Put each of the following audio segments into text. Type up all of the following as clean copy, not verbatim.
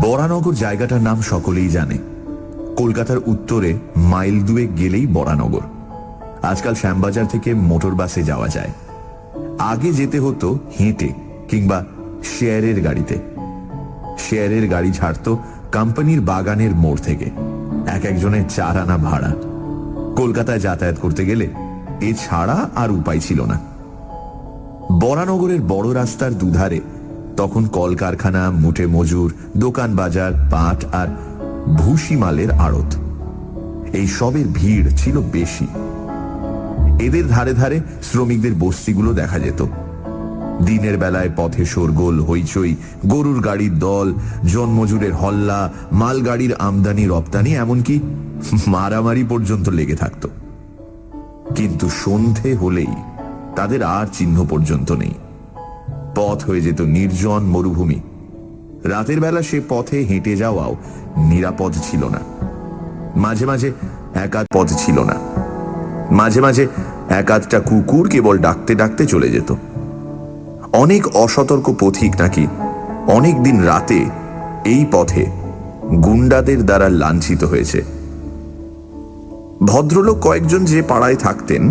বরানগর জায়গাটার নাম সকলেই জানে। কলকাতার উত্তরে মাইল দুয়েক গেলেই বরানগর। আজকাল শ্যামবাজার থেকে মোটর বাসে যাওয়া যায়, আগে যেতে হতো হেঁটে কিংবা শেয়ারের গাড়িতে। শেয়ারের গাড়ি ছাড়ত কোম্পানির বাগানের মোড় থেকে, এক একজনের 4 আনা ভাড়া। কলকাতায় যাতায়াত করতে গেলে এছাড়া আর উপায় ছিল না। বরানগরের বড় রাস্তার দুধারে তখন কলকারখানা, মুঠে মজুর, দোকান বাজার, পাট আর ভুসি মালের আড়ত, এই সবের ভিড় ছিল বেশি। এদের ধারে ধারে শ্রমিকদের বস্তিগুলো দেখা যেত। দিনের বেলায় পথে শোরগোল, হইচই, গরুর গাড়ির দল, জনমজুরের হল্লা, মালগাড়ির আমদানি রপ্তানি, এমনকি মারামারি পর্যন্ত লেগে থাকত। কিন্তু সন্ধে হলেই তাদের আর চিহ্ন পর্যন্ত নেই। পথ হয়ে যেত নির্জন মরুভূমি। রাতের বেলা সে পথে হেঁটে যাওয়াও নিরাপদ ছিল না। মাঝে মাঝে একাধ পথ ছিল না, মাঝে মাঝে একাধটা কুকুর কেবল ডাকতে ডাকতে চলে যেত। অনেক অসতর্ক পথিক নাকি অনেক দিন রাতে এই পথে গুন্ডাদের দ্বারা লাঞ্ছিত হয়েছে। ভদ্রলোক কয়েকজন যে পাড়ায় থাকতেন,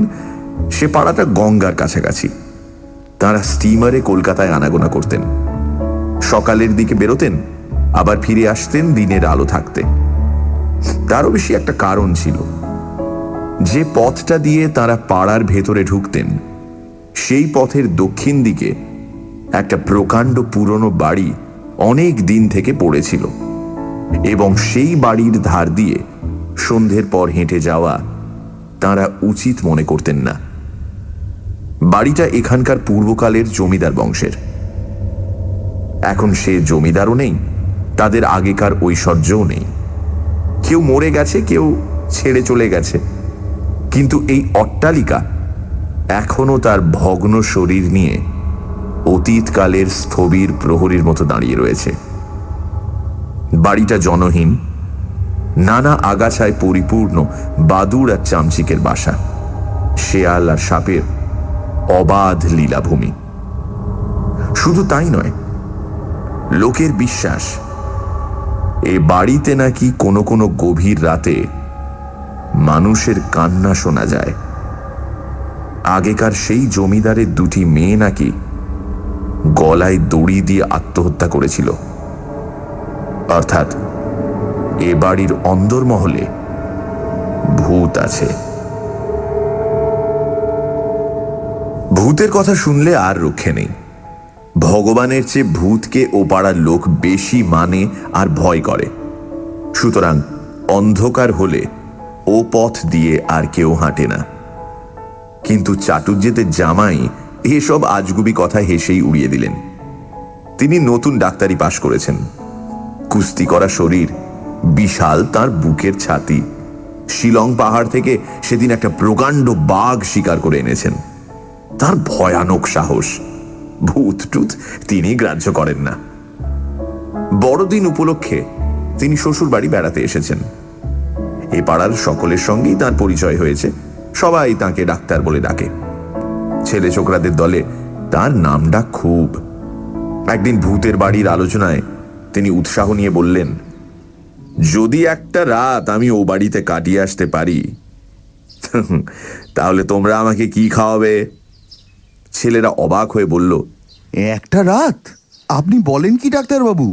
সে পাড়াটা গঙ্গার কাছাকাছি। তারা স্টিমারে কলকাতায় আনাগোনা করতেন। সকালের দিকে বেরোতেন, আবার ফিরে আসতেন দিনের আলো থাকতে। তারও বেশি একটা কারণ ছিল। যে পথটা দিয়ে তারা পাড়ার ভেতরে ঢুকতেন, সেই পথের দক্ষিণ দিকে একটা প্রকাণ্ড পুরনো বাড়ি অনেক দিন থেকে পড়েছিল, এবং সেই বাড়ির ধার দিয়ে সন্ধ্যের পর হেঁটে যাওয়া তারা উচিত মনে করতেন না। বাড়িটা এখানকার পূর্বকালের জমিদার বংশের। এখন সে জমিদারও নেই, তাদের আগেকার ঐশ্বর্যও নেই। কেউ মরে গেছে, কেউ ছেড়ে চলে গেছে, কিন্তু এই অট্টালিকা এখনো তার ভগ্ন শরীর নিয়ে অতীতকালের স্থবির প্রহরীর মতো দাঁড়িয়ে রয়েছে। বাড়িটা জনহীন, নানা আগাছায় পরিপূর্ণ বাদুড় আর চামচিকের বাসা, শেয়াল আর সাপের অবাধ লীলাভূমি। শুধু তাই নয়, লোকের বিশ্বাস এ বাড়িতে নাকি কোনো কোনো গভীর রাতে মানুষের কান্না শোনা যায়। আগেকার সেই জমিদারের 2টি মেয়ে নাকি গলায় দড়ি দিয়ে আত্মহত্যা করেছিল। অর্থাৎ এ বাড়ির অন্দরমহলে ভূত আছে। ভূতের কথা শুনলে আর রক্ষে নেই। ভগবানের চেয়ে ভূতকে ও পাড়ার লোক বেশি মানে আর ভয় করে। সুতরাং অন্ধকার হলে ও পথ দিয়ে আর কেউ হাঁটে না। কিন্তু চাটুর্যেদের জামাই এসব আজগুবি কথা হেসেই উড়িয়ে দিলেন। তিনি নতুন ডাক্তারি পাশ করেছেন। কুস্তি করা শরীর, বিশাল তার বুকের ছাতি। শিলং পাহাড় থেকে সেদিন একটা প্রকাণ্ড বাঘ শিকার করে এনেছেন। তার ভয়ানক সাহস। ভূত টুত তিনি গ্রাহ্য করেন না। বড়দিন উপলক্ষে তিনি শ্বশুর বাড়ি বেড়াতে এসেছেন। এ পাড়ার সকলের সঙ্গেই তার পরিচয় হয়েছে। সবাই তাকে ডাক্তার বলে ডাকে। ছেলে ছোকরাদের দলে তার নামডাক খুব। একদিন ভূতের বাড়ির আলোচনায় তিনি উৎসাহ নিয়ে বললেন, যদি একটা রাত আমি ও বাড়িতে কাটিয়ে আসতে পারি, তাহলে তোমরা আমাকে কি খাওয়াবে? ছেলেরা অবাক হয়ে বলল, একটা রাত? আপনি বলেন কি ডাক্তারবাবু?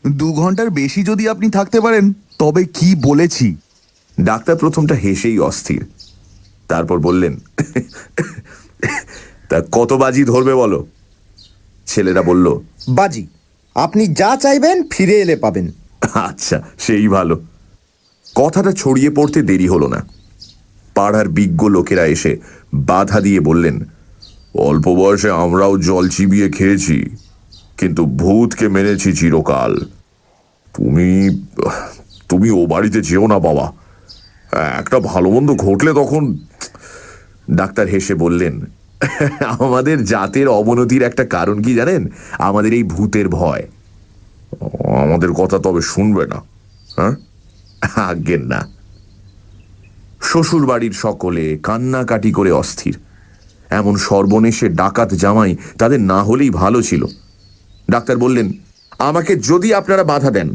2 ঘন্টার বেশি যদি আপনি থাকতে পারেন তবে কি বলেছি। ডাক্তার প্রথমটা হেসেই অস্থির, তারপর বললেন, তা কত বাজি ধরবে বলো? ছেলেরা বলল, বাজি আপনি যা চাইবেন ফিরে এলে পাবেন। আচ্ছা, সেই ভালো। কথাটা ছড়িয়ে পড়তে দেরি হলো না। পাড়ার বিজ্ঞ লোকেরা এসে বাধা দিয়ে বললেন, অল্প বয়সে আমরাও জল চিবিয়ে খেয়েছি, কিন্তু ভূতকে মেনেছি চিরকাল। তুমি ও বাড়িতে যেও না বাবা, একটা ভালো মন্দ ঘটলে তখন। ডাক্তার হেসে বললেন, আমাদের জাতের অবনতির একটা কারণ কি জানেন? আমাদের এই ভূতের ভয়। আমাদের কথা তবে শুনবে না? হ্যাঁ, আজ্ঞেন না। শ্বশুর বাড়ির সকলে কান্নাকাটি করে অস্থির। এমন সর্বনেশে ডাকাত জামাই তাদের না হলেই ভালো ছিল। ডাক্তার বললেন, আমাকে যদি আপনারা বাধা দেন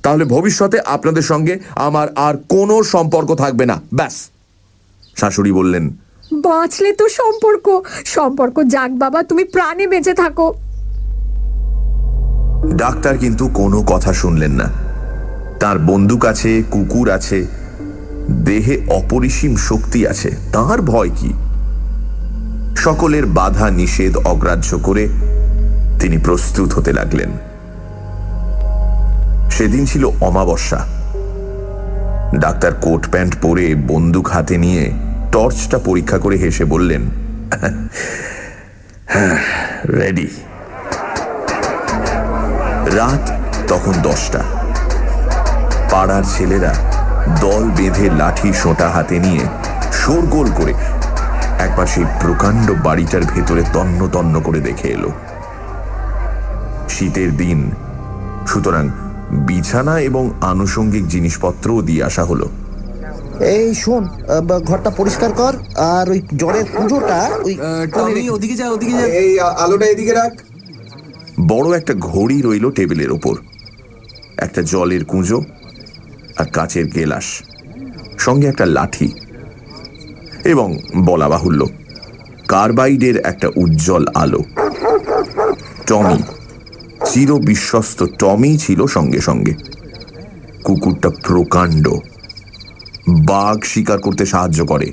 তাহলে ভবিষ্যতে আপনাদের সঙ্গে আমার আর কোনো সম্পর্ক থাকবে না, ব্যাস। শাশুড়ি বললেন, বাঁচলে তো সম্পর্ক, সম্পর্ক যাক বাবা, তুমি প্রাণে বেঁচে থাকো। ডাক্তার কিন্তু কোনো কথা শুনলেন না। তার বন্দুক আছে, কুকুর আছে, দেহে অপরিসীম শক্তি আছে, তার ভয় কি? সকলের বাধা নিষেধ অগ্রাহ্য করে তিনি প্রস্তুত হতে লাগলেন। সেদিন ছিল অমাবস্যা। ডাক্তার কোট প্যান্ট পরে বন্দুক হাতে নিয়ে টর্চটা পরীক্ষা করে হেসে বললেন, রেডি। রাত তখন 10টা। পাড়ার ছেলেরা দল বেঁধে লাঠি সোঁটা হাতে নিয়ে শোরগোল করে একবার সেই প্রকাণ্ড বাড়িটার ভেতরে তন্ন তন্ন করে দেখে এলো। শীতের দিন, সুতরাং বিছানা এবং আনুষঙ্গিক জিনিসপত্রও দিয়ে আসা হলো। এই শোন, ঘরটা পরিষ্কার কর, আর ওই জলের পুজোটা ওই ওদিকে যা, ওদিকে যা। এই আলোটা এদিকে রাখ। বড় একটা ঘড়ি রইল টেবিলের ওপর, একটা জলের কুঁজো আর কাচের গেলাস, সঙ্গে একটা লাঠি, এবং বলা বাহুল্য কার্বাইডের একটা উজ্জ্বল আলো। টমি, চির বিশ্বস্ত টমি ছিল সঙ্গে সঙ্গে। কুকুরটা প্রকাণ্ড, বাঘ শিকার করতে সাহায্য করে।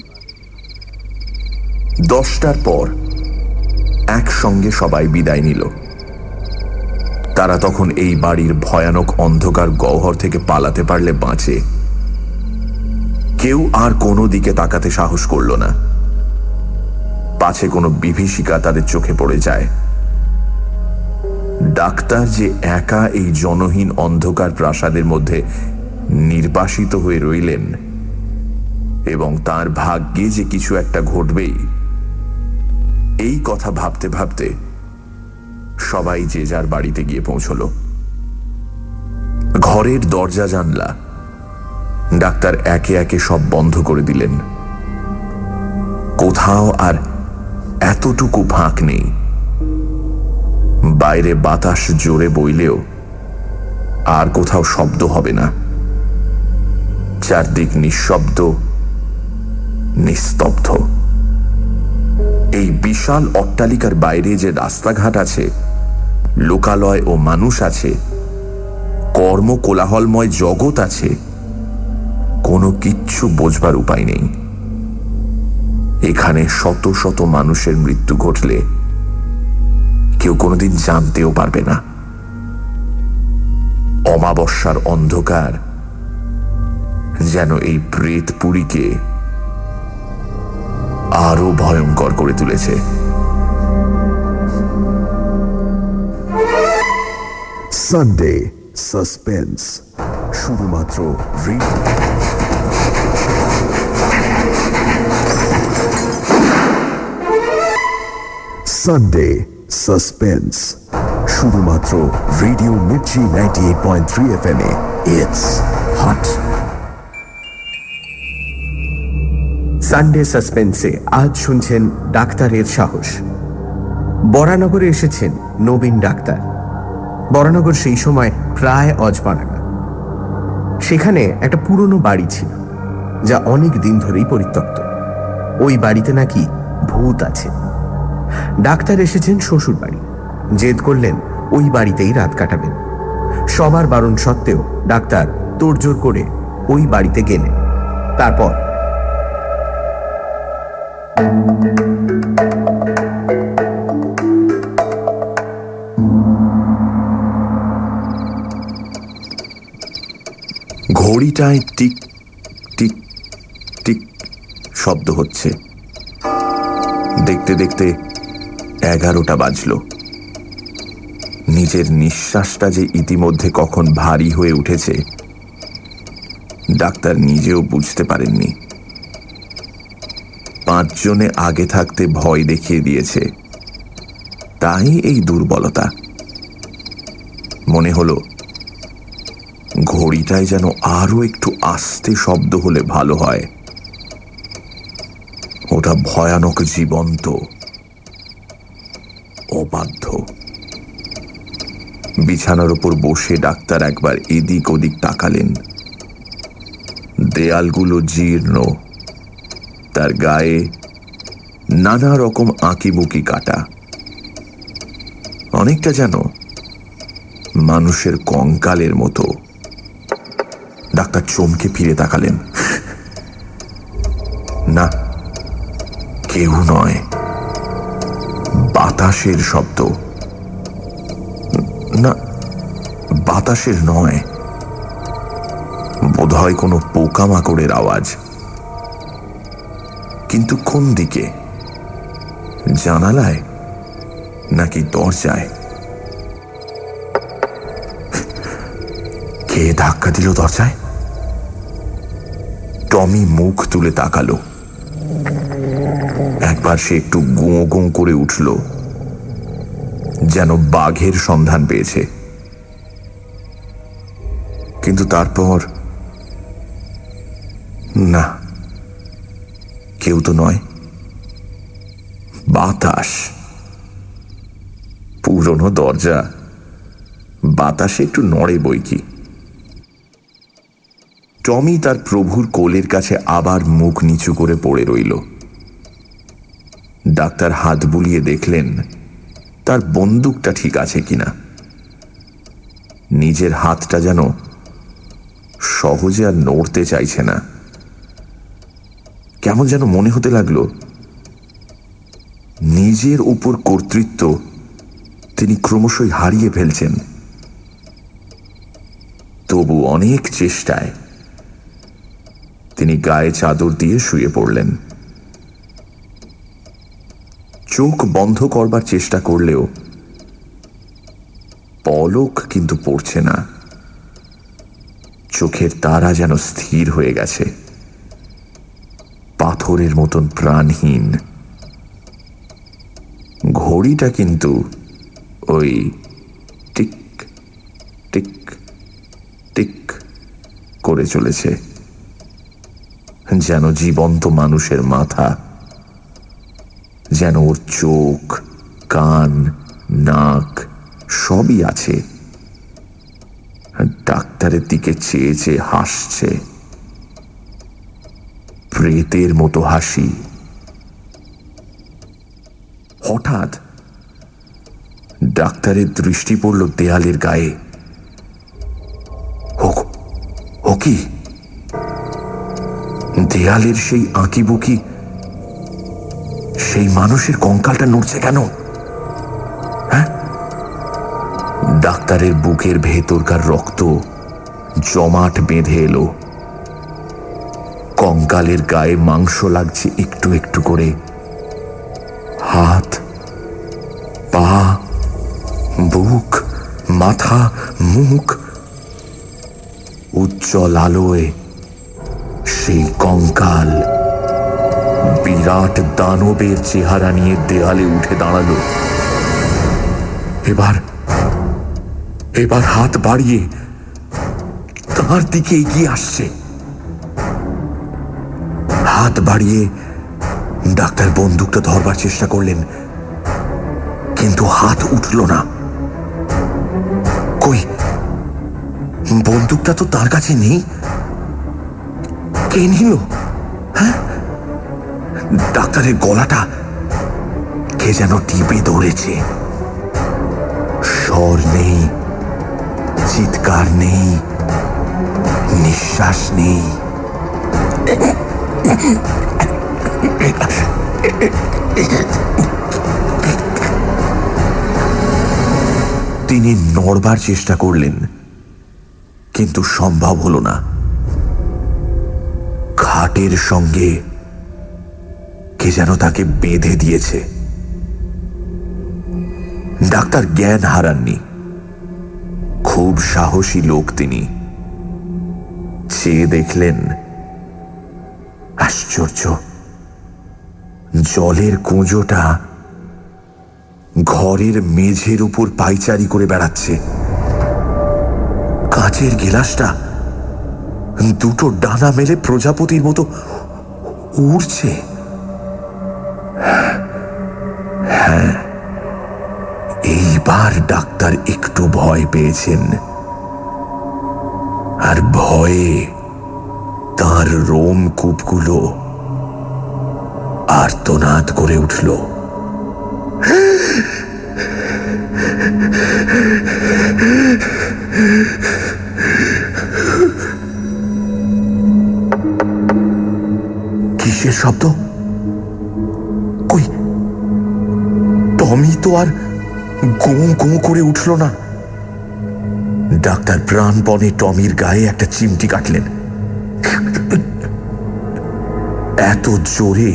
10টার পর একসঙ্গে সবাই বিদায় নিল। তারা তখন এই বাড়ির ভয়ানক অন্ধকার গহ্বর থেকে পালাতে পারলে বাঁচে। কেউ আর কোনো দিকে তাকাতে সাহস করল না, পাছে কোনো বিভীষিকা তাদের চোখে পড়ে যায়। ডাক্তার যে একা এই জনহীন অন্ধকার প্রাসাদের মধ্যে নির্বাসিত হয়ে রইলেন, এবং তার ভাগ্যে যে কিছু একটা ঘটবেই, এই কথা ভাবতে ভাবতে সবাই যে যার বাড়িতে গিয়ে পৌঁছল। ঘরের দরজা জানলা ডাক্তার একে একে সব বন্ধ করে দিলেন। কোথাও আর এতটুকু ফাঁক নেই। বাইরে বাতাস জোরে বইলেও আর কোথাও শব্দ হবে না। চারদিক নিঃশব্দ, নিস্তব্ধ। এই বিশাল অট্টালিকার বাইরে যে রাস্তাঘাট আছে, লোকালয় ও মানুষ আছে, কর্ম কোলাহলময় জগৎ আছে, কোনো কিচ্ছু বোঝবার উপায় নেই। এখানে শত শত মানুষের মৃত্যু ঘটলে কেউ কোনোদিন জানতেও পারবে না। অমাবস্যার অন্ধকার যেন এই প্রেতপুরীকে আরো ভয়ঙ্কর করে তুলেছে। সানডে সাসপেন্স, শুধুমাত্র সানডে সাসপেন্স, শুধুমাত্র রেডিও মির্চি 98.3 FM এ। It's hot. সানডে সাসপেন্সে আজ শুনছেন ডাক্তারের সাহস। বরানগরে এসেছেন নবীন ডাক্তার। বরানগর সেই সময় প্রায় অজপাড়াঙ্গা। সেখানে একটা পুরনো বাড়ি ছিল, যা অনেক দিন ধরেই পরিত্যক্ত। ওই বাড়িতে নাকি ভূত আছে। ডাক্তার এসেছেন শ্বশুর বাড়ি, জেদ করলেন ওই বাড়িতেই রাত কাটাবেন। সবার বারণ সত্ত্বেও ডাক্তার তোড়জোড় করে ওই বাড়িতে গেলেন। তারপর ঘড়িটায় টিক টিক টিক শব্দ হচ্ছে। দেখতে দেখতে 11টা বাজল। নিজের নিঃশ্বাসটা যে ইতিমধ্যে কখন ভারী হয়ে উঠেছে ডাক্তার নিজেও বুঝতে পারেননি। 5 জনে আগে থাকতে ভয় দেখিয়ে দিয়েছে, তাই এই দুর্বলতা। মনে হলো ঘড়িটায় যেন আরো একটু আস্তে শব্দ হলে ভালো হয়। ওটা ভয়ানক জীবন্ত, অবাধ্য। বিছানার উপর বসে ডাক্তার একবার এদিক ওদিক তাকালেন। দেয়ালগুলো জীর্ণ, তার গায়ে নানা রকম আঁকিবুকি কাটা, অনেকটা যেন মানুষের কঙ্কালের মতো। ডাক্তার চমকে ফিরে তাকালেন। না, কেউ নয়, বাতাসের শব্দ। না, বাতাসের নয়, বোধহয় কোনো পোকামাকড়ের আওয়াজ। কিন্তু কোন দিকে? জানালায় নাকি দরজায়? কে ধাক্কা দিল দরজায়? টমি মুখ তুলে তাকালো। একবার সে একটু গোঁ গোঁ করে উঠল, যেন বাঘের সন্ধান পেয়েছে। কিন্তু তারপর না, কেউ তো নয়, বাতাস। পুরনো দরজা, বাতাসে একটু নড়ে বই কি। টমি তার প্রভুর কোলের কাছে আবার মুখ নিচু করে পড়ে রইল। ডাক্তার হাত বুলিয়ে দেখলেন তার বন্দুকটা ঠিক আছে কিনা। নিজের হাতটা যেন সহজে আর নড়তে চাইছে না। কেমন যেন মনে হতে লাগলো নিজের উপর কর্তৃত্ব তিনি ক্রমশই হারিয়ে ফেলছেন। তবু অনেক চেষ্টায় তিনি গায়ে চাদর দিয়ে শুয়ে পড়লেন। চোখ বন্ধ করবার চেষ্টা করলেও পলক কিন্তু পড়ছে না। চোখের তারা যেন স্থির হয়ে গেছে, পাথরের মতন প্রাণহীন। ঘড়িটা কিন্তু ওই টিক টিক টিক করে চলেছে, যেন জীবন্ত মানুষের মাথা, যেন ওর চোখ, কান, নাক সবই আছে। ডাক্তারের দিকে চেয়ে চেয়ে হাসছে, প্রেতের মতো হাসি। হঠাৎ ডাক্তারের দৃষ্টি পড়ল দেয়ালের গায়ে। ও কি? দেয়ালের সেই আঁকিবুকি, সেই মানুষের কঙ্কালটা নড়ছে কেন? হ্যাঁ, ডাক্তারের বুকের ভেতরকার রক্ত জমাট বেঁধে এলো। কঙ্কালের গায়ে মাংস লাগছে একটু একটু করে। হাত, পা, বুক, মাথা, মুখ, উজ্জ্বল আলোয় সেই কঙ্কাল বিরাট দানবের চেহারা নিয়ে দেয়ালে উঠে দাঁড়ালো। এবার হাত বাড়িয়ে তার দিকে এগিয়ে আসছে। হাত বাড়িয়ে ডাক্তার বন্দুকটা ধরবার চেষ্টা করলেন, কিন্তু হাত উঠল না। কই, বন্দুকটা তো তার কাছে নেই। কে নিল? হ্যাঁ, ডাক্তারের গলাটা কে যেন টিপে ধরেছে। স্বর নেই, চিৎকার নেই, নিঃশ্বাস নেই। তিনি নড়বার চেষ্টা করলেন, কিন্তু সম্ভব হলো না। খাটের সঙ্গে কে যেন তাকে বেঁধে দিয়েছে। ডাক্তার জ্ঞান হারাননি, খুব সাহসী লোক তিনি। চেয়ে দেখলেন, আশ্চর্য, জলের কুঁজোটা ঘরের মেঝের উপর পায়চারি করে বেড়াচ্ছে। কাচের গিলাসটা দুটো ডানা মেলে প্রজাপতির মতো উড়ছে। হ্যাঁ, এইবার ডাক্তার একটু ভয় পেয়েছেন, আর ভয়ে তার রোমকূপগুলো আর্তনাদ করে উঠল। কিসের শব্দ? কই, টমি তো আর গো গো করে উঠল না। ডাক্তার প্রাণপণে টমির গায়ে একটা চিমটি কাটলেন, এত জোরে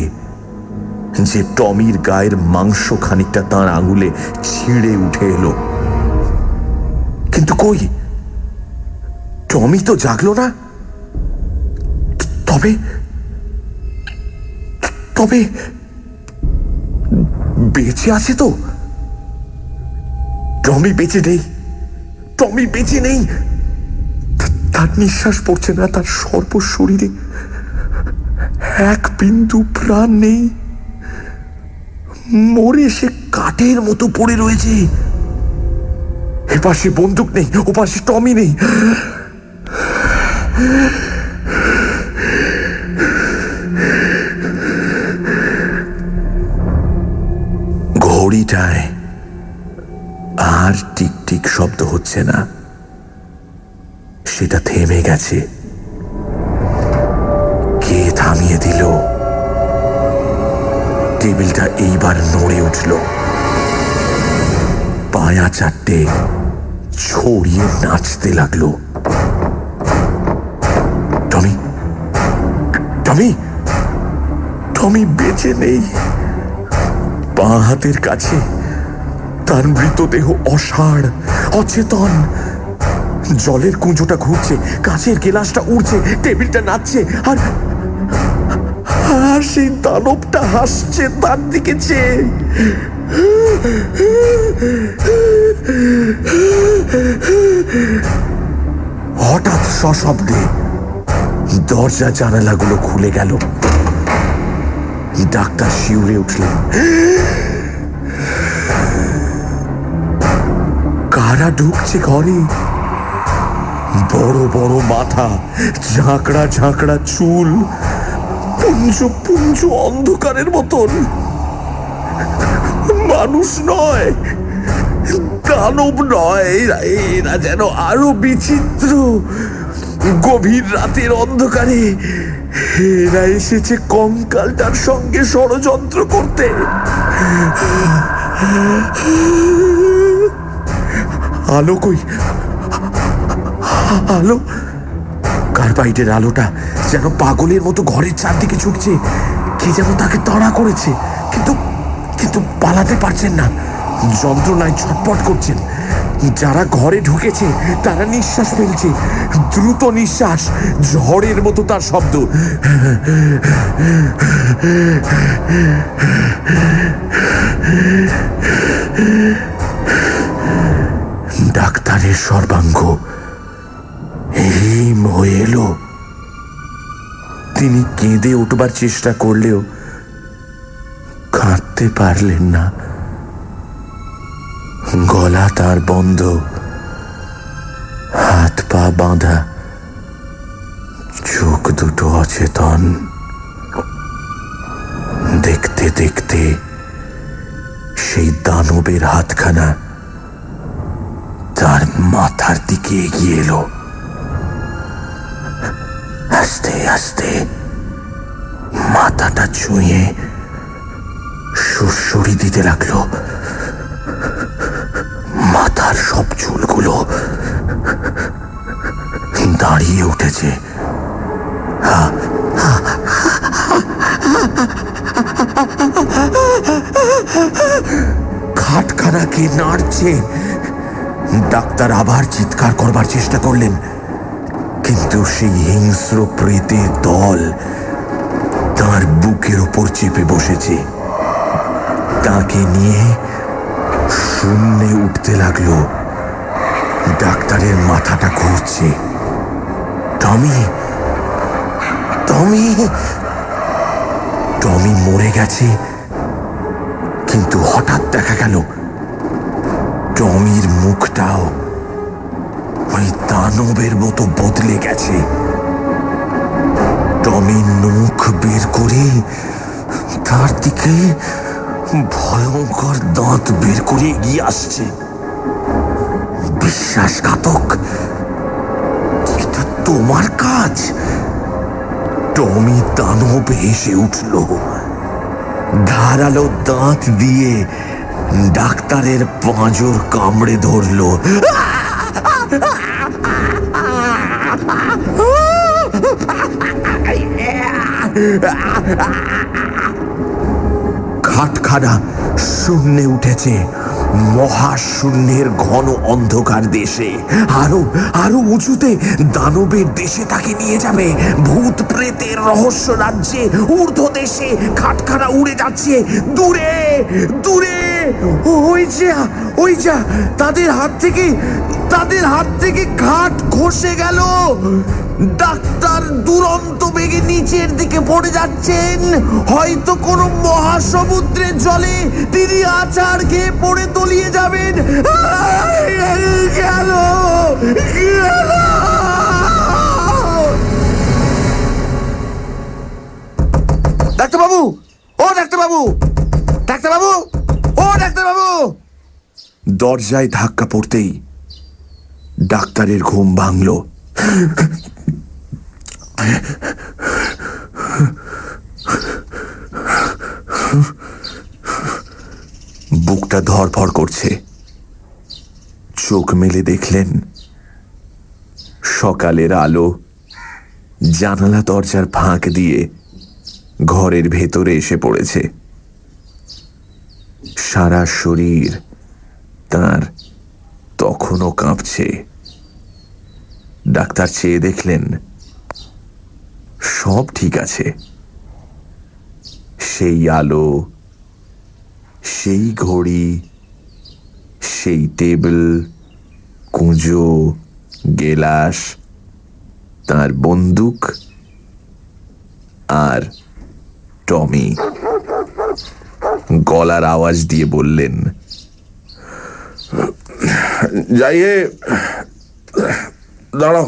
যে টমির গায়ের মাংস খানিকটা তাঁর আঙুলে ছিঁড়ে উঠে এলো। কিন্তু কই, টমি তো জাগলো না। তবে তবে বেঁচে আছে তো? টমি বেঁচে নেই, টমি বেঁচে নেই। তার নিঃশ্বাস পড়ছে না, তার সর্বশরীরে এক বিন্দু প্রাণ নেই। মরে সে কাঠের মতো পড়ে রয়েছে। এপাশে বন্দুক নেই, ওপাশে টমি নেই। ঘড়িটায় আর টিকটিক শব্দ হচ্ছে না, সেটা থেমে গেছে। কে থামিয়ে দিল? টেবিলটা এইবার নড়ে উঠল, পায়া চারটে ছড়িয়ে নাচতে লাগলো। টমি, টমি, টমি বেঁচে নেই। বাঁ হাতের কাছে তার মৃতদেহ অসাড়, অচেতন। জলের কুঁজোটা ঘুরছে, কাঁচের গেলাসটা উড়ছে, টেবিলটা নাচছে, আর সেই দানবটা হাসছে তার দিকে চেয়ে। হঠাৎ সশব্দে দরজা জানালাগুলো খুলে গেল। ডাক্তার শিউরে উঠলেন। কারা ঢুকছে ঘরে? বড় বড় মাথা, ঝাঁকড়া ঝাঁকড়া চুল, পুঞ্জ পুঞ্জ অন্ধকারের মতন। মানুষ নয়, দানব নয়, এরা যেন আরো বিচিত্র। গভীর রাতের অন্ধকারে এরা এসেছে কঙ্কালটার সঙ্গে ষড়যন্ত্র করতে। আলো কই, আলো? কার্বাইডের আলোটা যেন পাগলের মতো ঘরের চারদিকে ছুটছে। কে যেন তাকে তাড়া করেছে, কিন্তু কিন্তু পালাতে পারছেন না। যন্ত্রণায় ছটপট করছেন। যারা ঘরে ঢুকেছে তারা নিঃশ্বাস ফেলছে, দ্রুত নিঃশ্বাস, ঝড়ের মতো তার শব্দ। ডাক্তারের সর্বাঙ্গ হিম হয়ে এলো। তিনি কেঁদে উঠবার চেষ্টা করলেও কাঁদতে পারলেন না। গলা তার বন্ধ, হাত পা বাঁধা, চোখ দুটো অচেতন। দেখতে দেখতে সেই দানবের হাতখানা তার মাথার দিকে এগিয়ে এলো। আস্তে আস্তে মাথাটা ছুঁয়ে সুড়সুড়ি দিতে লাগলো। মাথার সব চুলগুলো দাঁড়িয়ে উঠেছে। খাটখানাকে নাড়ছে। ডাক্তার আবার চিৎকার করবার চেষ্টা করলেন, কিন্তু সেই হিংস্র প্রেতের দল তার বুকের ওপর চেপে বসেছে। তাকে নিয়ে শূন্যে উঠতে লাগলো। ডাক্তারের মাথাটা ঘুরছে। টমি, টমি, টমি মরে গেছে। কিন্তু হঠাৎ দেখা গেল টমির মুখটাও ওই দানবের মতো বদলে গেছে। টমি মুখ বের করে তার দিকে ভয়ঙ্কর দাঁত বের করে এগিয়ে আসছে। বিশ্বাসঘাতক, কিন্তু তোমার কাজ। টমি দানব এসে উঠল, ধারালো দাঁত দিয়ে ডাক্তারের পাঁজর কামড়ে ধরল। খাটখানা শূন্যে উঠেছে, মহাশূন্যের ঘন অন্ধকার দেশে। আরো আরো উঁচুতে দানবের দেশে তাকে নিয়ে যাবে। ভূত প্রেতের রহস্য রাজ্যে, ঊর্ধ্ব দেশে খাটখানা উড়ে যাচ্ছে দূরে দূরে। ওই যা তাদের হাত থেকে খাট খসে গেল। ডাক্তার দুরন্ত বেগে নিচের দিকে পড়ে যাচ্ছেন। হয়তো কোনো মহাসমুদ্রের জলে তিনি আছাড় খেয়ে পড়ে তলিয়ে যাবেন। গেল। ডাক্তারবাবু, ও ডাক্তারবাবু, ডাক্তারবাবু, ও ডাক্তারবাবু। দরজায় ধাক্কা পড়তেই ডাক্তারের ঘুম ভাঙল। বুকটা ধড়ফড় করছে। চোখ মেলে দেখলেন সকালের আলো জানালা দরজার ফাঁক দিয়ে ঘরের ভেতরে এসে পড়েছে। সারা শরীর তার তখনও কাঁপছে। ডাক্তার চেয়ে দেখলেন সব ঠিক আছে। সেই আলো, সেই ঘড়ি, সেই টেবিল, কুঁজো, গেলাস, তার বন্দুক আর টমি গলার আওয়াজ দিয়ে বললেন, যাইয়ে দাঁড়াও।